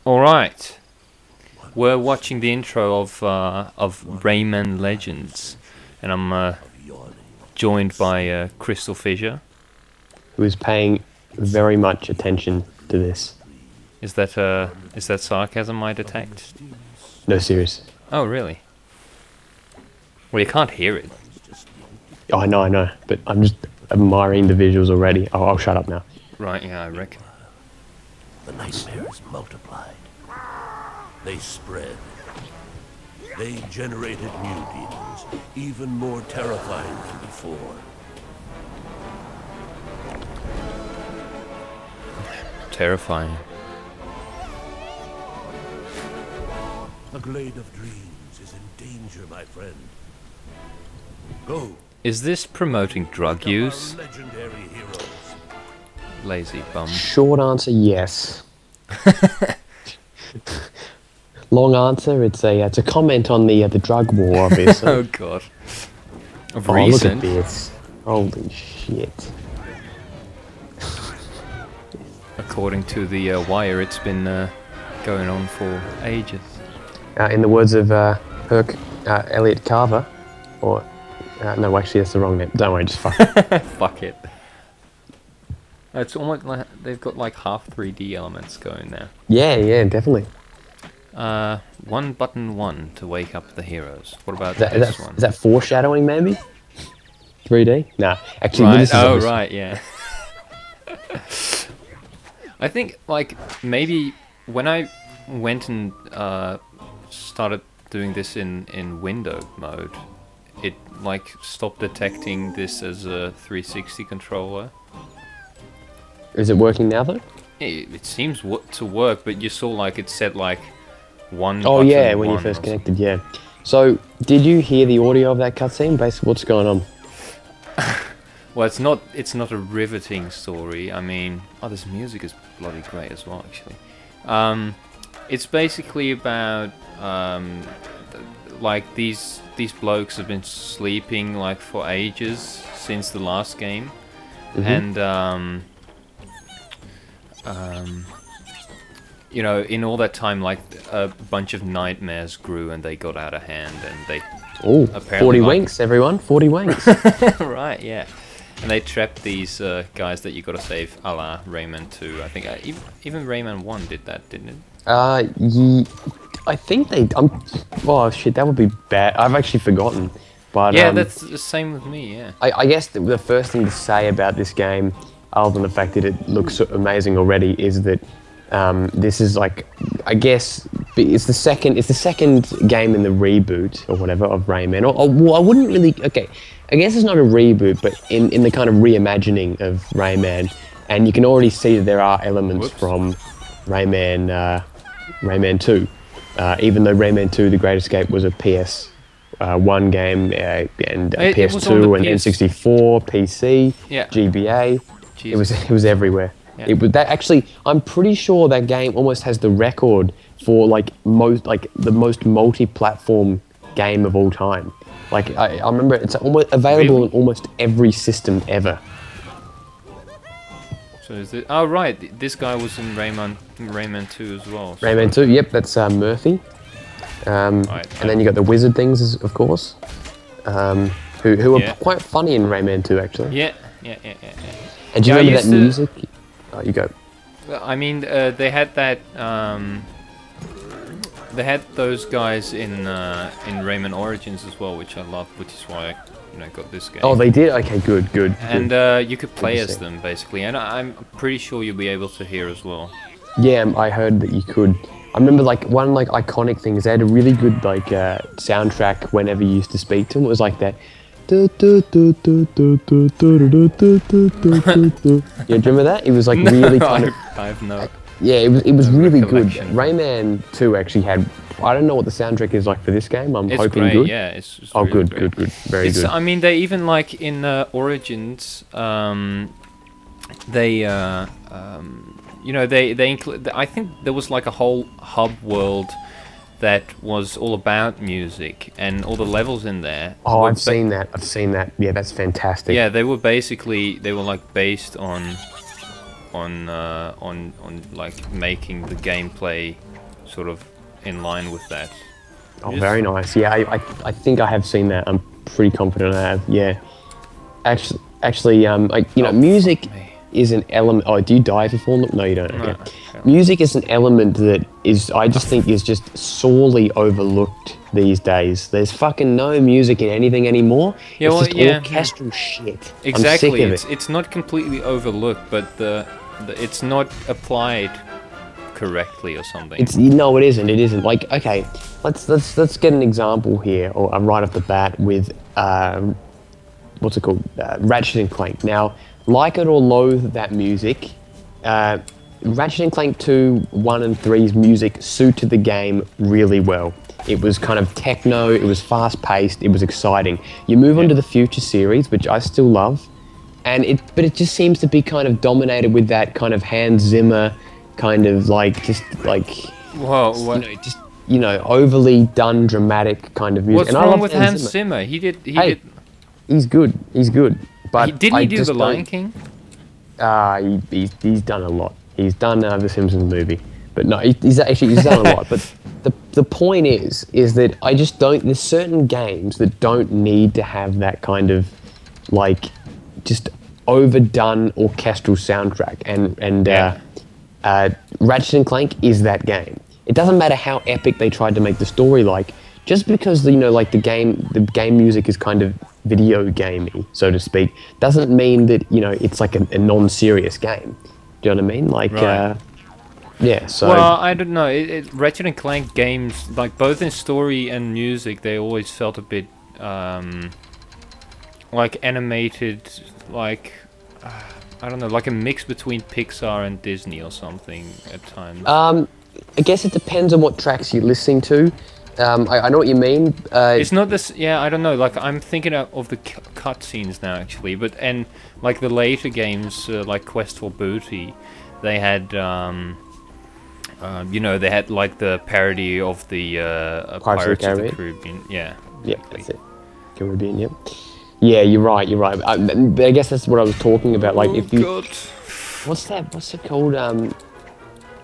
Alright, we're watching the intro of Rayman Legends, and I'm joined by CrystalFissure. Who is paying very much attention to this. Is that sarcasm I detect? No, serious. Oh, really? Well, you can't hear it. Oh, I know, but I'm just admiring the visuals already. Oh, I'll shut up now. Right, yeah, I reckon. The nightmares multiplied. They spread. They generated new demons, even more terrifying than before. Terrifying. The Glade of Dreams is in danger, my friend. Go. Is this promoting drug use? Legendary heroes. Lazy bum. Short answer, yes. Long answer, it's a comment on the drug war, obviously. Oh god. Of Oh, recent. look at this. Holy shit. According to the Wire, it's been going on for ages. In the words of Elliot Carver, or no, actually that's the wrong name. Don't worry, just fuck it. Fuck it. It's almost like they've got like half 3D elements going now. Yeah, definitely. 1 button 1 to wake up the heroes. What about Is this one? Is that foreshadowing, maybe? 3D? Nah, actually, Right. this is Oh, obvious. right, yeah. I think, like, maybe when I went and started doing this in window mode, it, like, stopped detecting this as a 360 controller. Is it working now, though? It seems to work, but you saw, like, it said, like, 1 Oh, button yeah, when you 1 first or connected, yeah. So, did you hear the audio of that cutscene? Basically, what's going on? Well, it's not a riveting story. I mean, oh, this music is bloody great as well, actually. It's basically about like these blokes have been sleeping like for ages since the last game, and you know, in all that time, like a bunch of nightmares grew and they got out of hand, and they Oh, 40 winks, everyone. 40 winks. right, yeah. And they trapped these guys that you gotta save, a la Rayman 2. I think even Rayman 1 did that, didn't it? I think they. Oh shit, that would be bad. I've actually forgotten. But Yeah, that's the same with me. Yeah. I guess the first thing to say about this game, other than the fact that it looks so amazing already, is that this is like, I guess it's the second game in the reboot or whatever of Rayman. Or well, I wouldn't really. Okay, I guess it's not a reboot, but in the kind of reimagining of Rayman, and you can already see that there are elements from Rayman 2. Even though Rayman 2: The Great Escape was a PS1 game and PS2 and N64, PC, Yeah. GBA, Jesus. it was everywhere. Yeah. It was that actually. I'm pretty sure that game almost has the record for the most multi-platform game of all time. Like I remember it's almost available on almost every system ever. So is it? Oh right, this guy was in Rayman 2 as well. So. Rayman 2, yep, that's Murphy. Right, and then you got the wizard things, of course, who are quite funny in Rayman 2, actually. Yeah. And do you Yeah, I remember that used to- music? Oh, you go. Well, I mean, they had that. They had those guys in Rayman Origins as well, which I love, which is why I got this game. Oh, they did? Okay, good. And you could play as them basically, and I'm pretty sure you'll be able to hear as well. Yeah, I heard that you could. I remember one iconic thing is they had a really good soundtrack whenever you used to speak to them. It was like that. Yeah, do you remember that? It was like really kind of. I have no. Yeah, it was really good. recollection. Rayman 2 actually had. I don't know what the soundtrack is like for this game. I'm It's hoping great, good. yeah. It's Oh, really good, great. very good. I mean, they even like in Origins, they they include. I think there was like a whole hub world that was all about music, and all the levels in there. Oh, I've seen that. Yeah, that's fantastic. Yeah, they were like based on like making the gameplay sort of in line with that. Oh, very nice. Yeah, I think I have seen that. I'm pretty confident I have. Yeah. Actually, like, you know, music is an element. Oh, do you die if you fall? No, you don't. Okay. No. Music is an element that is, I just think, is just sorely overlooked these days. There's fucking no music in anything anymore. Yeah, it's well, just yeah. orchestral shit. Exactly. I'm sick of it. It's not completely overlooked, but it's not applied correctly or something. No, it isn't. It isn't. Like, okay, let's get an example here, or right off the bat with what's it called? Ratchet and Clank. Now, like it or loathe that music, Ratchet and Clank 2, 1 and 3's music suited the game really well. It was kind of techno, it was fast-paced, it was exciting. You move on to the Future series, which I still love, but it just seems to be kind of dominated with that kind of Hans Zimmer kind of like, just like, Whoa, what? You know, overly done dramatic kind of music. What's wrong with Hans Zimmer? He did. He's good. But didn't he do The Lion King? He's done a lot. He's done the Simpsons movie, but no, he's done a lot. But the point is that I just don't. There's certain games that don't need to have that kind of like just overdone orchestral soundtrack, and Ratchet and Clank is that game. It doesn't matter how epic they tried to make the story like. Just because, you know, like the game music is kind of video gamey, so to speak, doesn't mean that, you know, it's like a non-serious game. Do you know what I mean? Like, right. Yeah, so... Well, I don't know. Ratchet and Clank games, like both in story and music, they always felt a bit, like animated, like, I don't know, like a mix between Pixar and Disney or something at times. I guess it depends on what tracks you're listening to. I know what you mean. It's not this. Yeah, I don't know. Like I'm thinking of the cutscenes now, actually. And like the later games, like Quest for Booty, they had, you know, they had like the parody of the Pirates of the Caribbean. Yeah. Exactly. Yeah, that's it. Caribbean. Yep. Yeah, you're right. I guess that's what I was talking about. Like, if you, God. What's it called?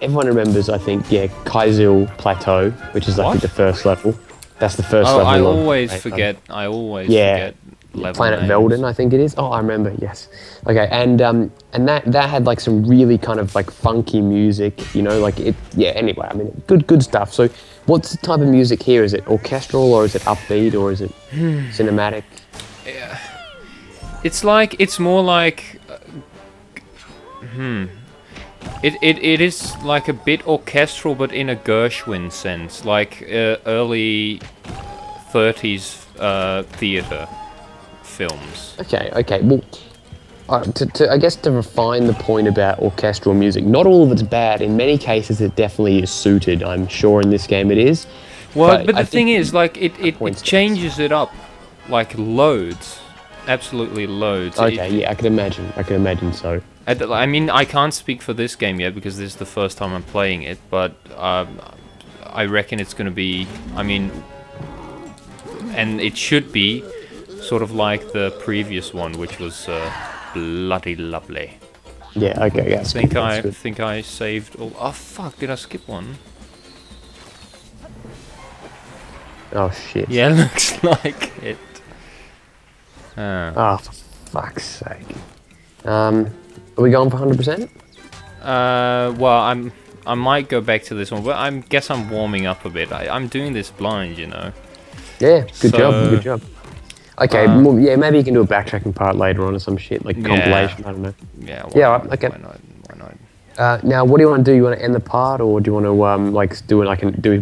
Everyone remembers, I think, yeah, Kaizil Plateau, which is like the first level. That's the first level. I always forget. I always forget level Planet names. Velden, I think it is. Oh, I remember. Yes. Okay, and that had like some really kind of like funky music, you know, like it. Yeah. Anyway, I mean, good stuff. So, what's the type of music here? Is it orchestral, or is it upbeat, or is it cinematic? Yeah. It's more like. It is like a bit orchestral, but in a Gershwin sense, like early 30s theater films. Okay. Well, I guess to refine the point about orchestral music, not all of it's bad. In many cases, it definitely is suited. I'm sure in this game it is. Well, but the thing is, like, it changes it up, like loads, absolutely loads. Okay, yeah, I can imagine so. I mean, I can't speak for this game yet because this is the first time I'm playing it, but I reckon it's going to be, I mean, and it should be sort of like the previous one, which was bloody lovely. Yeah, okay, yeah. I think I saved all. Oh fuck! Did I skip one? Oh shit. Yeah, looks like it. Oh, for fuck's sake. Are we going for 100%? Well, I might go back to this one, but I guess I'm warming up a bit. I'm doing this blind, you know. Yeah, good job. Okay, well, yeah, maybe you can do a backtracking part later on or some shit, like compilation, I don't know. Yeah, right, okay. Why not? Now, what do you want to do? You want to end the part, or do you want to like do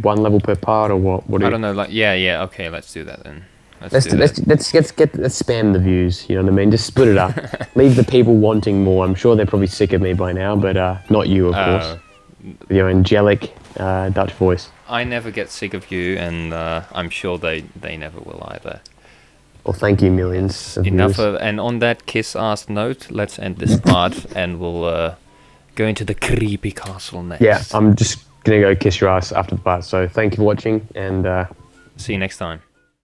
one level per part, or what? I don't know. Like, yeah. Okay, let's do that then. Let's spam the views. You know what I mean? Just split it up. Leave the people wanting more. I'm sure they're probably sick of me by now, but not you, of course. With your angelic Dutch voice. I never get sick of you, and I'm sure they never will either. Well, thank you, millions of Enough viewers. and on that kiss-ass note, let's end this part, and we'll go into the creepy castle next. Yeah, I'm just gonna go kiss your ass after the part. So thank you for watching, and see you next time.